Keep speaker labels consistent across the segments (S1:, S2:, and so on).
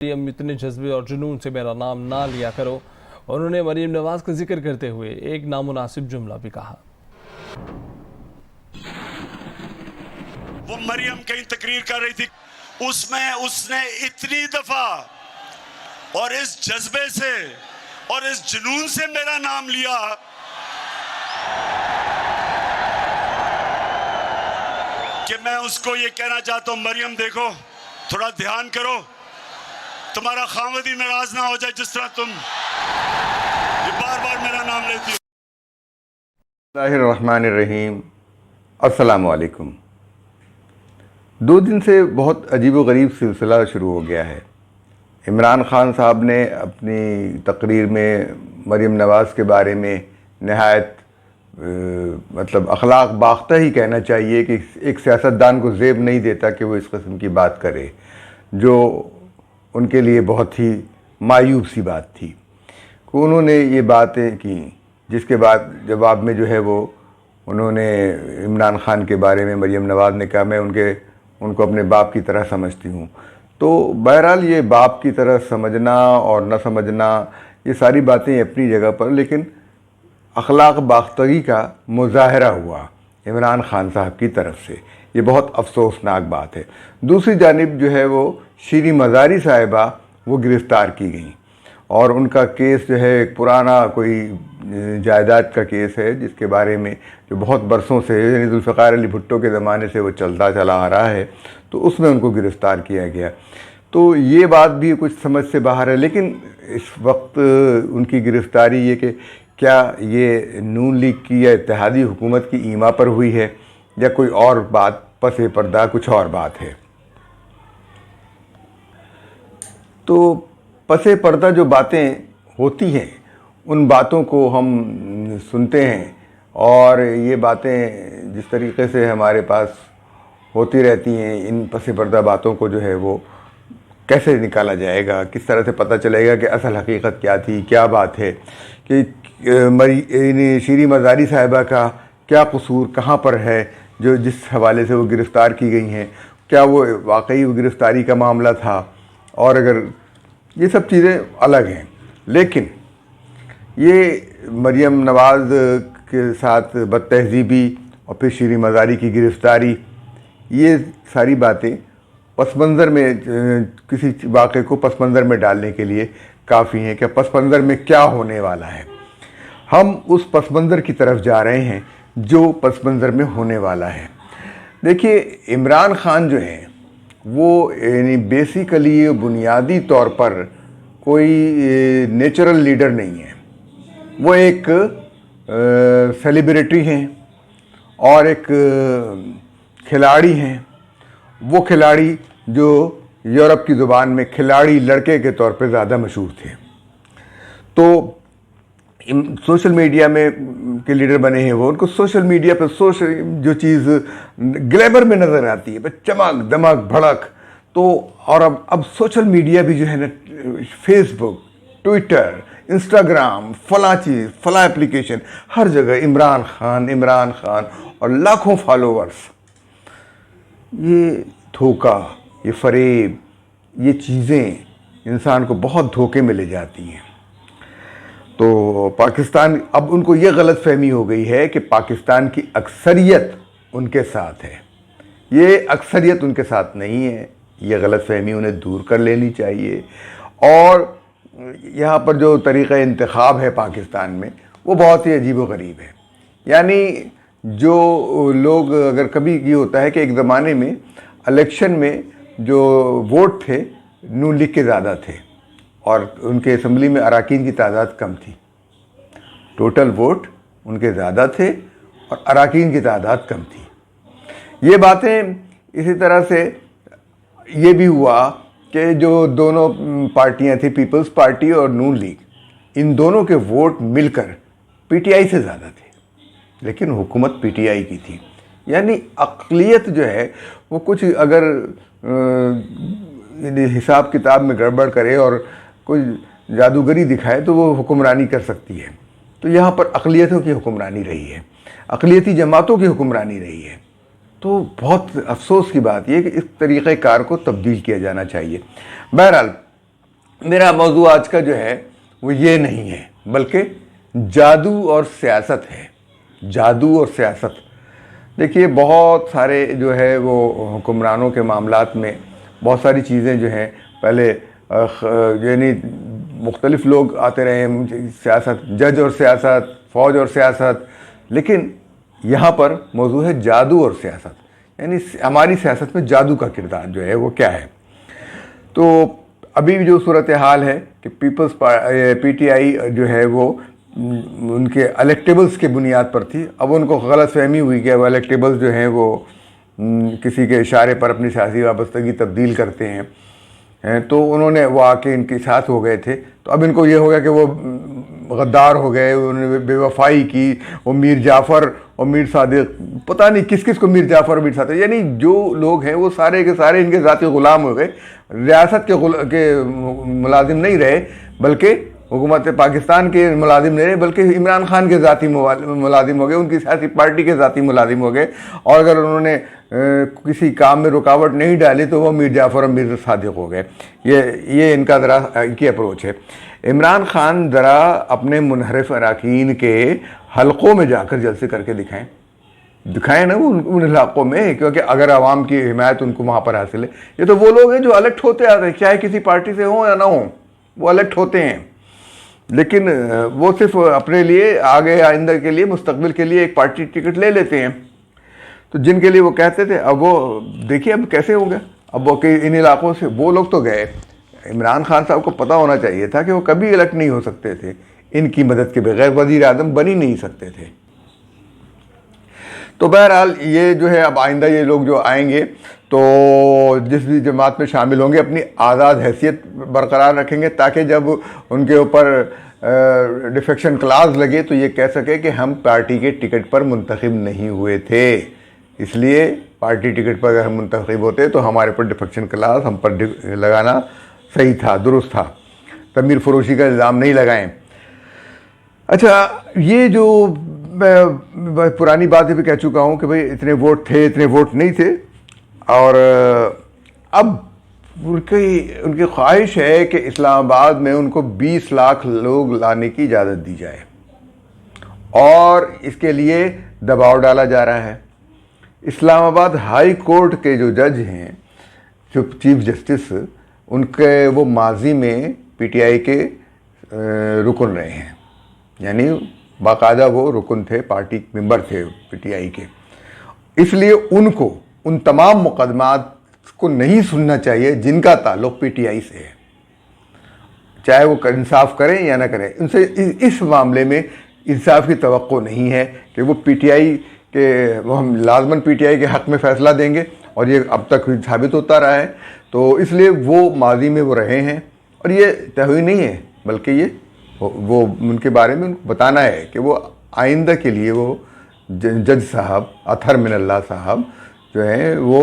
S1: मरियम इतने जज्बे और जुनून से मेरा नाम ना लिया करो। उन्होंने मरियम नवाज का जिक्र करते हुए एक नामुनासिब जुमला भी कहा।
S2: वो मरियम कहीं तकरीर कर रही थी, उसमें उसने इतनी दफा और इस जज्बे से और इस जुनून से मेरा नाम लिया कि मैं उसको ये कहना चाहता हूं, मरियम देखो, थोड़ा ध्यान करो, तुम्हारा खामद ही नाराज ना हो जाए जिस तरह तुम ये बार बार मेरा नाम लेती हो।
S3: बिस्मिल्लाहिर्रहमानिर्रहीम। अस्सलामु अलैकुम। 2 दिन से बहुत अजीब-व-गरीब सिलसिला शुरू हो गया है। इमरान खान साहब ने अपनी तकरीर में मरियम नवाज़ के बारे में नहायत मतलब अखलाक बाख्ता ही कहना चाहिए कि एक सियासतदान को ज़ेब नहीं देता कि वो इस किस्म की बात करे, जो उनके लिए बहुत ही मायूब सी बात थी। उन्होंने ये बातें की जिसके बाद जवाब में जो है वो उन्होंने इमरान खान के बारे में मरियम नवाज़ ने कहा मैं उनको अपने बाप की तरह समझती हूँ। तो बहरहाल ये बाप की तरह समझना और न समझना ये सारी बातें अपनी जगह पर, लेकिन अखलाक बाख्तगी का मुजाहरा हुआ इमरान खान साहब की तरफ से, ये बहुत अफसोसनाक बात है। दूसरी जानिब जो है वो शीरी मज़ारी साहिबा वो गिरफ़्तार की गई और उनका केस जो है एक पुराना कोई जायदाद का केस है जिसके बारे में जो बहुत बरसों से यानी जुल्फ़िकार अली भुट्टो के ज़माने से वो चलता चला आ रहा है, तो उसमें उनको गिरफ़्तार किया गया। तो ये बात भी कुछ समझ से बाहर है। लेकिन इस वक्त उनकी गिरफ़्तारी ये कि क्या ये नून लीग की या इत्तेहादी हुकूमत की ईमा पर हुई है या कोई और बात, पसे पर्दा कुछ और बात है। तो पसे पर्दा जो बातें होती हैं उन बातों को हम सुनते हैं और ये बातें जिस तरीके से हमारे पास होती रहती हैं, इन पसे पर्दा बातों को जो है वो कैसे निकाला जाएगा, किस तरह से पता चलेगा कि असल हकीकत क्या थी, क्या बात है कि शीरी मज़ारी साहिबा का क्या कसूर कहाँ पर है जो जिस हवाले से वो गिरफ़्तार की गई हैं, क्या वो वाकई वो गिरफ़्तारी का मामला था, और अगर ये सब चीज़ें अलग हैं। लेकिन ये मरियम नवाज़ के साथ बदतहज़ीबी और फिर शीरी मज़ारी की गिरफ़्तारी, ये सारी बातें पसमंज़र में किसी वाक़े को पसमंज़र में डालने के लिए काफ़ी हैं कि पसमंज़र में क्या होने वाला है। हम उस पसमंज़र की तरफ जा रहे हैं जो पसमंज़र में होने वाला है। देखिए, इमरान खान जो है वो यानी बेसिकली बुनियादी तौर पर कोई नेचुरल लीडर नहीं है। वो एक सेलिब्रिटी हैं और एक खिलाड़ी हैं। वो खिलाड़ी जो यूरोप की ज़ुबान में खिलाड़ी लड़के के तौर पे ज़्यादा मशहूर थे। तो सोशल मीडिया में के लीडर बने हैं वो, उनको सोशल मीडिया पर जो चीज़ ग्लैमर में नज़र आती है, बस चमक दमक भड़क, तो और अब सोशल मीडिया भी जो है ना, फेसबुक, ट्विटर, इंस्टाग्राम, फला चीज़ फला एप्लीकेशन, हर जगह इमरान खान और लाखों फॉलोअर्स। ये धोखा, ये फरेब, ये चीज़ें इंसान को बहुत धोखे में ले जाती हैं। तो पाकिस्तान, अब उनको ये गलत फहमी हो गई है कि पाकिस्तान की अक्सरियत उनके साथ है। ये अक्सरियत उनके साथ नहीं है, ये गलत फहमी उन्हें दूर कर लेनी चाहिए। और यहाँ पर जो तरीक़ा इंतखाब है पाकिस्तान में वो बहुत ही अजीब व गरीब है। यानी जो लोग, अगर कभी ये होता है कि एक ज़माने में इलेक्शन में जो वोट थे नून लीग के ज़्यादा थे और उनके असम्बली में अराकीन की तादाद कम थी। टोटल वोट उनके ज़्यादा थे और अराकीन की तादाद कम थी। ये बातें इसी तरह से ये भी हुआ कि जो दोनों पार्टियां थी, पीपल्स पार्टी और नून लीग, इन दोनों के वोट मिलकर पीटीआई से ज़्यादा थे, लेकिन हुकूमत पीटीआई की थी। यानी अक़लियत जो है वो कुछ अगर हिसाब किताब में गड़बड़ करे और कोई जादूगरी दिखाए तो वो हुक्मरानी कर सकती है। तो यहाँ पर अक़लियतों की हुक्मरानी रही है, अक़लियती जमातों की हुक्मरानी रही है। तो बहुत अफसोस की बात यह कि इस तरीक़े कार को तब्दील किया जाना चाहिए। बहरहाल मेरा मौजू आज का जो है वो ये नहीं है, बल्कि जादू और सियासत है। जादू और सियासत। देखिए, बहुत सारे जो है वो हुक्मरानों के मामलात में बहुत सारी चीज़ें जो हैं, पहले यानी मुख्तलिफ लोग आते रहे, सियासत, जज और सियासत, फ़ौज और सियासत, लेकिन यहाँ पर मौजू है जादू और सियासत। यानी हमारी सियासत में जादू का किरदार जो है वो क्या है। तो अभी जो सूरत हाल है कि पीपल्स पीटीआई जो है वो उनके इलेक्टेबल्स के बुनियाद पर थी। अब उनको गलत फहमी हुई कि वो इलेक्टेबल्स जो हैं वो किसी के इशारे पर अपनी सियासी वाबस्तगी तब्दील करते हैं, तो उन्होंने वो आके इनके साथ हो गए थे। तो अब इनको ये हो गया कि वो गद्दार हो गए, उन्होंने बेवफाई की। वो मीर जाफ़र और मीर सादिक, पता नहीं किस किस को मीर जाफ़र और मीर सादिक, यानी जो लोग हैं वो सारे के सारे इनके ज़ाती ग़ुलाम हो गए। रियासत के मुलाजिम नहीं रहे, बल्कि हुकूमत पाकिस्तान के मुलाजिम नहीं रहे, बल्कि इमरान खान के ज़ाती मुलाजिम हो गए, उनकी सियासी पार्टी के ज़ाती मुलाजिम हो गए। और अगर उन्होंने किसी काम में रुकावट नहीं डाली तो वो मीर जाफ़र और मीर सादिक हो गए। ये इनका ज़रा की अप्रोच है। इमरान खान ज़रा अपने मुनहरिफ अरकान के हलकों में जाकर जलसे करके दिखाएं ना वो उन इलाकों में, क्योंकि अगर आवाम की हिमायत उनको वहाँ पर हासिल है। ये तो वो लोग हैं जो इलेक्ट होते आते हैं, चाहे किसी पार्टी से हों या ना हों, वो इलेक्ट होते हैं, लेकिन वो सिर्फ अपने लिए आगे आइंदा के लिए, मुस्तकबिल के लिए एक पार्टी टिकट ले लेते हैं। तो जिनके लिए वो कहते थे, अब वो देखिए अब कैसे हो गया। अब वो कि इन इलाकों से वो लोग तो गए। इमरान खान साहब को पता होना चाहिए था कि वो कभी इलेक्ट नहीं हो सकते थे, इनकी मदद के बगैर वज़ीर आज़म बन ही नहीं सकते थे। तो बहरहाल ये जो है, अब आइंदा ये लोग जो आएंगे तो जिस भी जमात में शामिल होंगे अपनी आज़ाद हैसियत बरकरार रखेंगे, ताकि जब उनके ऊपर डिफेक्शन क्लास लगे तो ये कह सके कि हम पार्टी के टिकट पर मुंतखब नहीं हुए थे, इसलिए पार्टी टिकट पर अगर हम मुंतखब होते तो हमारे पर डिफेक्शन क्लास हम पर लगाना सही था, दुरुस्त था। तमीर फरोशी का इल्ज़ाम नहीं लगाएं। अच्छा, ये जो मैं पुरानी बात भी कह चुका हूँ कि भाई इतने वोट थे, इतने वोट नहीं थे, और अब उनकी ख्वाहिश है कि इस्लामाबाद में उनको 20 लाख लोग लाने की इजाज़त दी जाए, और इसके लिए दबाव डाला जा रहा है। इस्लामाबाद हाई कोर्ट के जो जज हैं, जो चीफ जस्टिस, उनके वो माजी में पीटीआई के रुकन रहे हैं, यानी बाकायदा वो रुकन थे, पार्टी मेंबर थे पीटीआई के। इसलिए उनको उन तमाम मुकदमात को नहीं सुनना चाहिए जिनका ताल्लुक़ पीटीआई से है, चाहे वो इंसाफ करें या ना करें। उनसे इस मामले में इंसाफ की तवक्को नहीं है कि वो पीटीआई के, वो हम लाजमन पीटीआई के हक़ में फ़ैसला देंगे, और ये अब तक साबित होता रहा है। तो इसलिए वो माजी में वो रहे हैं, और ये तहवीह नहीं है, बल्कि ये वो उनके बारे में उनको बताना है कि वो आइंदा के लिए वो जज साहब अतहर मिनल्लाह साहब जो हैं वो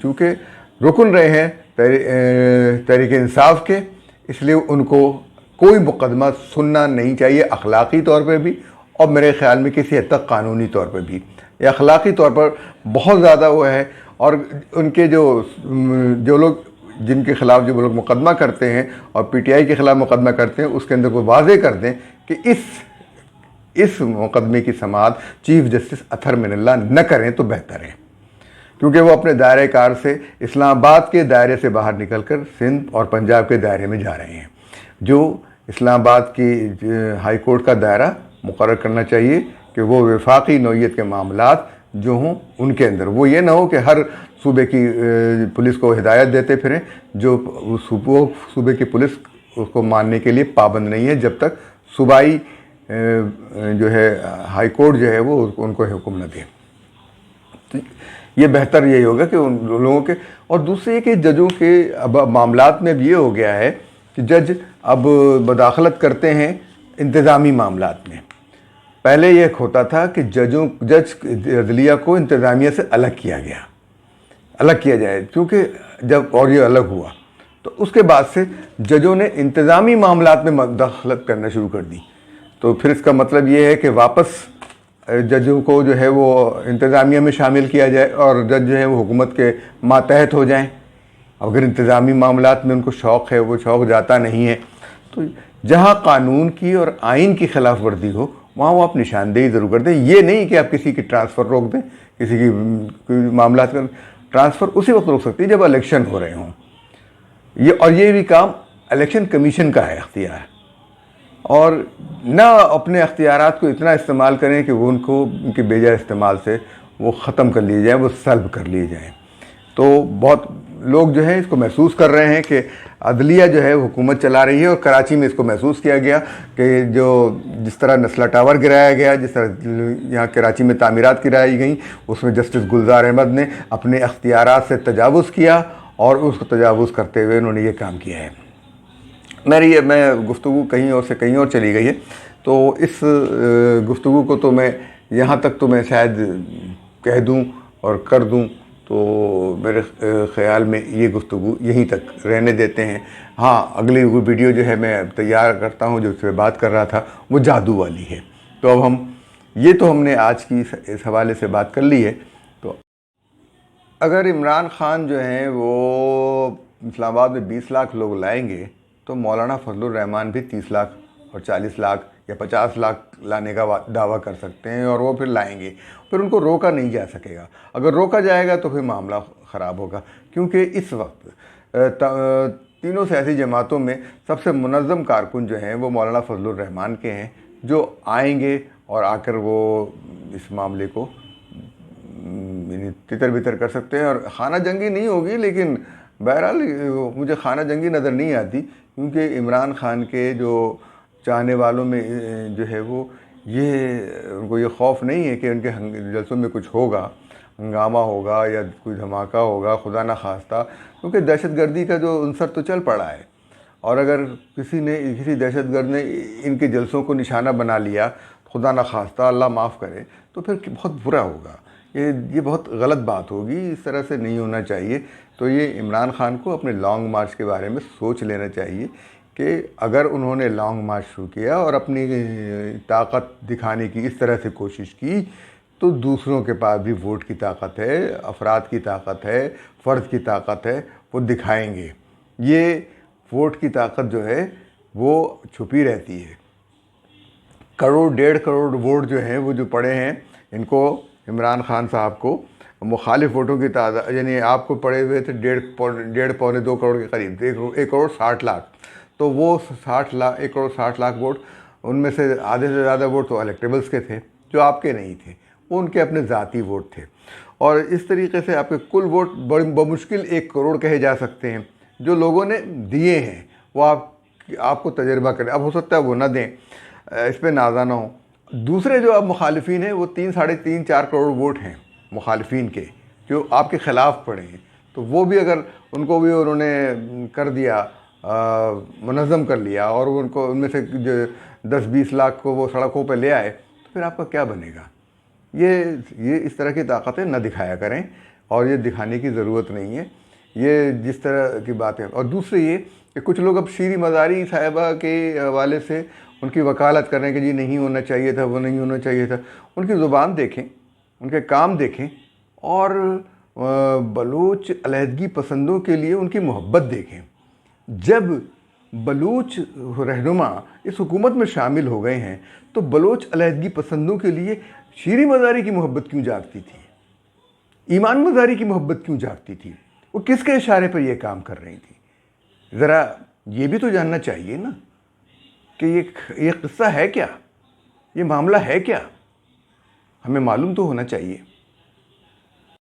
S3: चूँकि रुकन रहे हैं तहरीक इंसाफ के, इसलिए उनको कोई मुकदमा सुनना नहीं चाहिए, अखलाक़ी तौर पर भी, और मेरे ख़्याल में किसी हद तक कानूनी तौर पर भी। या अखलाक़ी तौर पर बहुत ज़्यादा वो है, और उनके जो लोग जिनके ख़िलाफ़ जो लोग मुकदमा करते हैं और पीटीआई के ख़िलाफ़ मुकदमा करते हैं, उसके अंदर वो वाज़े कर दें कि इस मुकदमे की समाअत चीफ जस्टिस अतहर मिनल्लाह न करें तो बेहतर है, क्योंकि वो अपने दायरे कार से इस्लामाबाद के दायरे से बाहर निकलकर सिंध और पंजाब के दायरे में जा रहे हैं। जो इस्लामाबाद की हाई कोर्ट का दायरा मुकर्रर करना चाहिए कि वो वफाकी नौइयत के मामलात जो हों उनके अंदर, वो ये ना हो कि हर सूबे की पुलिस को हिदायत देते फिरें, जो सूबे की पुलिस उसको मानने के लिए पाबंद नहीं है, जब तक सूबाई जो है हाई कोर्ट जो है वो उनको हुक्म न दे। तो ये बेहतर यही होगा कि उन लोगों के, और दूसरे कि जजों के अब मामलात में भी ये हो गया है कि जज अब मदाखलत करते हैं इंतज़ामी मामलात में। पहले ये होता था कि जज अदलिया को इंतज़ामिया से अलग किया जाए, क्योंकि जब और ये अलग हुआ तो उसके बाद से जजों ने इंतज़ामी मामलात में मदाखलत करना शुरू कर दी। तो फिर इसका मतलब ये है कि वापस जजों को जो है वो इंतज़ामिया में शामिल किया जाए और जज जो है वो हुकूमत के मातहत हो जाएं। अगर इंतज़ामी मामलात में उनको शौक़ है, वो शौक़ जाता नहीं है, तो जहाँ कानून की और आइन की खिलाफ वर्जी हो वहाँ वो आप निशानदेही ज़रूर कर दें। ये नहीं कि आप किसी की ट्रांसफ़र रोक दें, किसी की कोई मामलात का ट्रांसफ़र उसी वक्त रोक सकती है जब इलेक्शन हो रहे हों। ये भी काम इलेक्शन कमीशन का है अख्तियार, और ना अपने अख्तियारात को इतना इस्तेमाल करें कि वो उनके बेजा इस्तेमाल से वो ख़त्म कर लिए जाएँ, वो सल्ब कर लिए जाएँ। तो बहुत लोग जो हैं इसको महसूस कर रहे हैं कि अदलिया जो है हुकूमत चला रही है, और कराची में इसको महसूस किया गया कि जिस तरह नस्ला टावर गिराया गया, जिस तरह यहाँ कराची में तामीरात गिराई गई, उसमें जस्टिस गुलजार अहमद ने अपने अख्तियारात से तजावुज़ किया, और उसको तजावुज़ करते हुए उन्होंने ये काम किया है। मैं गुफ्तगू कहीं और से कहीं और चली गई है, तो इस गुफ्तगू को तो मैं यहाँ तक तो मैं शायद कह दूँ और कर दूँ, तो मेरे ख़्याल में ये गुफ्तगू यहीं तक रहने देते हैं। हाँ, अगली वो वीडियो जो है मैं तैयार करता हूँ, जो उस पर बात कर रहा था, वो जादू वाली है। तो अब हमने आज की इस हवाले से बात कर ली है। तो अगर इमरान ख़ान जो हैं वो इस्लामाबाद में 20 लाख लोग लाएंगे, तो मौलाना फजलुर रहमान भी 30 लाख और 40 लाख या 50 लाख लाने का दावा कर सकते हैं, और वो फिर लाएंगे। फिर उनको रोका नहीं जा सकेगा। अगर रोका जाएगा तो फिर मामला ख़राब होगा, क्योंकि इस वक्त तीनों सियासी जमातों में सबसे मुनज़्ज़म कारकुन जो हैं वो मौलाना फजलुर रहमान के हैं, जो आएंगे और आकर वो इस मामले को तितर बितर कर सकते हैं। और खाना जंगी नहीं होगी, लेकिन बहरहाल मुझे खाना जंगी नज़र नहीं आती, क्योंकि इमरान ख़ान के जो चाहने वालों में जो है वो उनको ये खौफ नहीं है कि उनके जलसों में कुछ होगा, हंगामा होगा या कोई धमाका होगा, खुदा न खास्ता, क्योंकि दहशतगर्दी का जो अंसर तो चल पड़ा है। और अगर किसी दहशतगर्द ने इनके जलसों को निशाना बना लिया, खुदा न खास्ता, अल्लाह माफ़ करे, तो फिर बहुत बुरा होगा। ये बहुत गलत बात होगी, इस तरह से नहीं होना चाहिए। तो ये इमरान ख़ान को अपने लॉन्ग मार्च के बारे में सोच लेना चाहिए कि अगर उन्होंने लॉन्ग मार्च शुरू किया और अपनी ताकत दिखाने की इस तरह से कोशिश की, तो दूसरों के पास भी वोट की ताकत है, अफराद की ताकत है, फ़र्द की ताकत है, वो दिखाएंगे। ये वोट की ताकत जो है वो छुपी रहती है। करोड़ 1.5 करोड़ वोट जो हैं वो जो पड़े हैं, इनको इमरान ख़ान साहब को मुखालिफ वोटों की तादाद, यानी आपको पड़े हुए थे 1.5-1.25-2 करोड़ के करीब, 1 करोड़ 60 लाख। तो वो 1 करोड़ 60 लाख वोट, उनमें से आधे से ज़्यादा वोट तो इलेक्टेबल्स के थे, जो आपके नहीं थे, वो उनके अपने ज़ाती वोट थे। और इस तरीके से आपके कुल वोट बमुश्किल 1 करोड़ कहे जा सकते हैं, जो लोगों ने दिए हैं। वो आपको तजर्बा करें, अब हो सकता है वो ना दें, इस पर नाज़ा ना हो। दूसरे जो अब मुखालिफिन हैं, वो 3-3.5-4 करोड़ वोट हैं मुखालिफिन के, जो आपके ख़िलाफ़ पड़े हैं। तो वो भी अगर उनको भी उन्होंने कर दिया, मुनज़्ज़म कर लिया, और उनको उनमें से 10-20 लाख को वो सड़कों पर ले आए, तो फिर आपका क्या बनेगा? ये इस तरह की ताकतें न दिखाया करें, और ये दिखाने की ज़रूरत नहीं है। ये जिस तरह की बात है। और दूसरी ये कि कुछ लोग अब शीरी मज़ारी साहिबा के हवाले से उनकी वकालत कर रहे हैं कि जी नहीं होना चाहिए था, वो नहीं होना चाहिए था। उनकी ज़ुबान देखें, उनके काम देखें, और बलूच अलहदगी पसंदों के लिए उनकी मोहब्बत देखें। जब बलूच रहनुमा इस हुकूमत में शामिल हो गए हैं, तो बलूच अलहदगी पसंदों के लिए शीरी मज़ारी की मोहब्बत क्यों जागती थी? ईमान मज़ारी की मोहब्बत क्यों जागती थी? वो किसके इशारे पर यह काम कर रही थी? ज़रा ये भी तो जानना चाहिए ना कि ये किस्सा है क्या, ये मामला है क्या? हमें मालूम तो होना चाहिए।